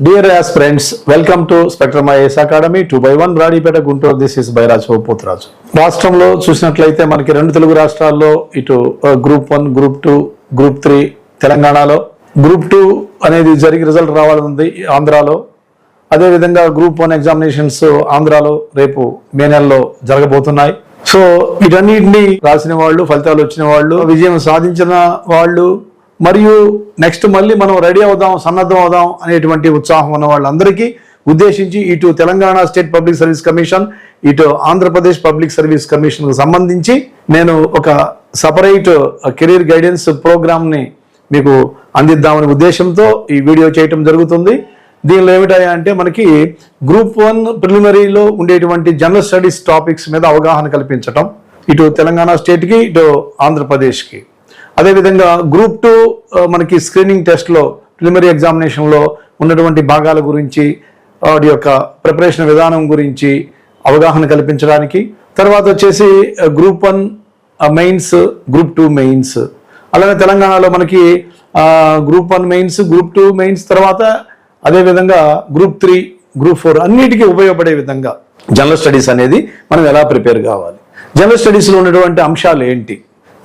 Dear aspirants, welcome to Spectrum IAS Academy 2x1 Bradipeta Guntur. This is Bairaj Potraj. రాష్ట్రంలో చూసినట్లయితే మనకి రెండు తెలుగు రాష్ట్రాల్లో ఇటు గ్రూప్ 1, గ్రూప్ 2, గ్రూప్ 3 తెలంగాణలో గ్రూప్ 2 అనేది జరిగి రిజల్ట్ రావాలనుంది ఆంధ్రాలో. అదేవిధంగా గ్రూప్ 1 ఎగ్జామినేషన్స్ ఆంధ్రాలో రేపు మే నెలలో జరగబోతున్నాయి. సో వీటన్నిటిని రాసిన వాళ్ళు, ఫలితాలు వచ్చిన వాళ్ళు, విజయం సాధించిన వాళ్ళు మరియు నెక్స్ట్ మళ్ళీ మనం రెడీ అవుదాం, సన్నద్ధం అవుదాం అనేటువంటి ఉత్సాహం ఉన్న వాళ్ళందరికీ ఉద్దేశించి ఇటు Telangana state public service commission, ఇటు ఆంధ్రప్రదేశ్ పబ్లిక్ సర్వీస్ కమిషన్కు సంబంధించి నేను ఒక సపరేట్ కెరీర్ గైడెన్స్ ప్రోగ్రామ్ని మీకు అందిద్దామనే ఉద్దేశంతో ఈ వీడియో చేయటం జరుగుతుంది. దీనిలో ఏమిటాయా అంటే మనకి గ్రూప్ 1 ప్రిలిమినరీలో ఉండేటువంటి జనరల్ స్టడీస్ టాపిక్స్ మీద అవగాహన కల్పించటం, ఇటు తెలంగాణ స్టేట్కి, ఇటు ఆంధ్రప్రదేశ్కి. అదేవిధంగా గ్రూప్ 2 మనకి స్క్రీనింగ్ టెస్ట్లో ప్రిలిమినరీ ఎగ్జామినేషన్లో ఉన్నటువంటి భాగాల గురించి, వాటి యొక్క ప్రిపరేషన్ విధానం గురించి అవగాహన కల్పించడానికి, తర్వాత వచ్చేసి గ్రూప్ 1 మెయిన్స్, గ్రూప్ 2 మెయిన్స్, అలాగే తెలంగాణలో మనకి గ్రూప్ 1 మెయిన్స్, గ్రూప్ 2 మెయిన్స్, తర్వాత అదేవిధంగా గ్రూప్ 3, గ్రూప్ 4 అన్నిటికీ ఉపయోగపడే విధంగా జనరల్ స్టడీస్ అనేది మనం ఎలా ప్రిపేర్ కావాలి, జనరల్ స్టడీస్లో ఉన్నటువంటి అంశాలు ఏంటి,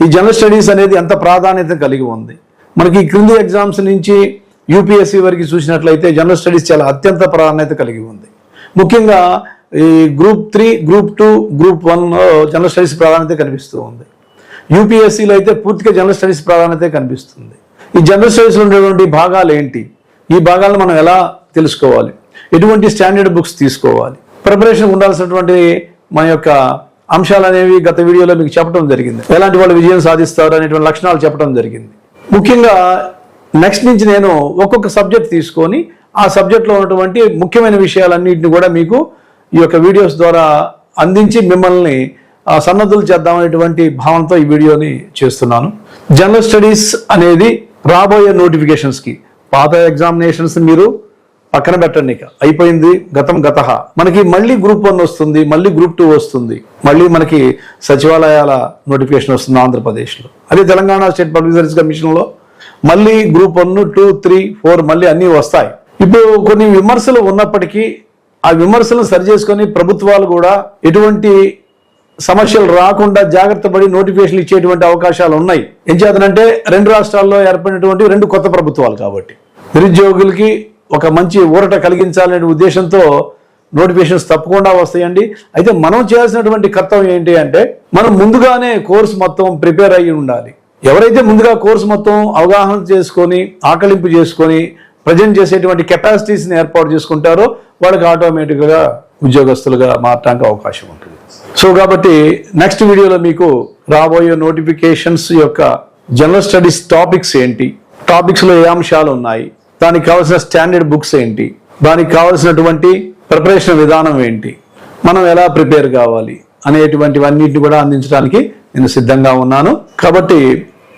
ఈ జనరల్ స్టడీస్ అనేది ఎంత ప్రాధాన్యత కలిగి ఉంది. మనకి క్రింది ఎగ్జామ్స్ నుంచి యూపీఎస్సీ వరకు చూసినట్లయితే జనరల్ స్టడీస్ చాలా అత్యంత ప్రాధాన్యత కలిగి ఉంది. ముఖ్యంగా ఈ group 3, group 2, group 1 general studies ప్రాధాన్యత కనిపిస్తూ ఉంది. యూపీఎస్సీలో అయితే పూర్తిగా జనరల్ స్టడీస్ ప్రాధాన్యత కనిపిస్తుంది. ఈ జనరల్ స్టడీస్లో ఉండేటువంటి భాగాలు ఏంటి, ఈ భాగాలను మనం ఎలా తెలుసుకోవాలి, ఎటువంటి స్టాండర్డ్ బుక్స్ తీసుకోవాలి, ప్రిపరేషన్ ఉండాల్సినటువంటి మన యొక్క అంశాలు అనేవి గత వీడియోలో మీకు చెప్పడం జరిగింది. ఎలాంటి వాళ్ళు విజయం సాధిస్తారు అనేటువంటి లక్షణాలు చెప్పడం జరిగింది. ముఖ్యంగా నెక్స్ట్ నుంచి నేను ఒక్కొక్క సబ్జెక్ట్ తీసుకొని ఆ సబ్జెక్ట్లో ఉన్నటువంటి ముఖ్యమైన విషయాలన్నింటినీ కూడా మీకు ఈ యొక్క వీడియోస్ ద్వారా అందించి మిమ్మల్ని సన్నద్ధులు చేద్దామనేటువంటి భావనతో ఈ వీడియోని చేస్తున్నాను. జనరల్ స్టడీస్ అనేది రాబోయే నోటిఫికేషన్స్కి, పాత ఎగ్జామినేషన్స్ మీరు పక్కన పెట్టండి, ఇక అయిపోయింది, గత మనకి మళ్ళీ గ్రూప్ 1 వస్తుంది, మళ్ళీ గ్రూప్ 2 వస్తుంది, మళ్ళీ మనకి సచివాలయాల నోటిఫికేషన్ వస్తుంది ఆంధ్రప్రదేశ్లో. అదే తెలంగాణ స్టేట్ పబ్లిక్ సర్వీస్ కమిషన్లో మళ్ళీ గ్రూప్ 1, 2, 3, 4 మళ్ళీ అన్నీ వస్తాయి. ఇప్పుడు కొన్ని విమర్శలు ఉన్నప్పటికీ ఆ విమర్శలను సరిచేసుకొని ప్రభుత్వాలు కూడా ఎటువంటి సమస్యలు రాకుండా జాగ్రత్త పడి నోటిఫికేషన్లు ఇచ్చేటువంటి అవకాశాలు ఉన్నాయి. ఏం చేతనంటే రెండు రాష్ట్రాల్లో ఏర్పడినటువంటి 2 కొత్త ప్రభుత్వాలు కాబట్టి నిరుద్యోగులకి ఒక మంచి ఊరట కలిగించాలనే ఉద్దేశంతో నోటిఫికేషన్స్ తప్పకుండా వస్తాయండి. అయితే మనం చేయాల్సినటువంటి కర్తవ్యం ఏంటి అంటే మనం ముందుగానే కోర్సు మొత్తం ప్రిపేర్ అయ్యి ఉండాలి. ఎవరైతే ముందుగా కోర్సు మొత్తం అవగాహన చేసుకొని, ఆకలింపు చేసుకొని ప్రజెంట్ చేసేటువంటి కెపాసిటీస్ని ఏర్పాటు చేసుకుంటారో వాళ్ళకి ఆటోమేటిక్గా ఉద్యోగస్తులుగా మారటానికి అవకాశం ఉంటుంది. సో కాబట్టి నెక్స్ట్ వీడియోలో మీకు రాబోయే నోటిఫికేషన్స్ యొక్క జనరల్ స్టడీస్ టాపిక్స్ ఏంటి, టాపిక్స్లో ఏ అంశాలు ఉన్నాయి, దానికి కావాల్సిన స్టాండర్డ్ బుక్స్ ఏంటి, దానికి కావాల్సినటువంటి ప్రిపరేషన్ విధానం ఏంటి, మనం ఎలా ప్రిపేర్ కావాలి అనేటువంటివన్నిటిని కూడా అందించడానికి నేను సిద్ధంగా ఉన్నాను. కాబట్టి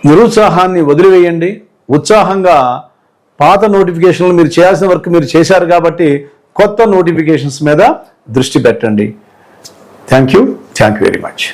నిరుత్సాహాన్ని వదిలివేయండి, ఉత్సాహంగా పాత నోటిఫికేషన్లు మీరు చేయాల్సిన వర్క్ మీరు చేశారు కాబట్టి కొత్త నోటిఫికేషన్స్ మీద దృష్టి పెట్టండి. Thank you very much.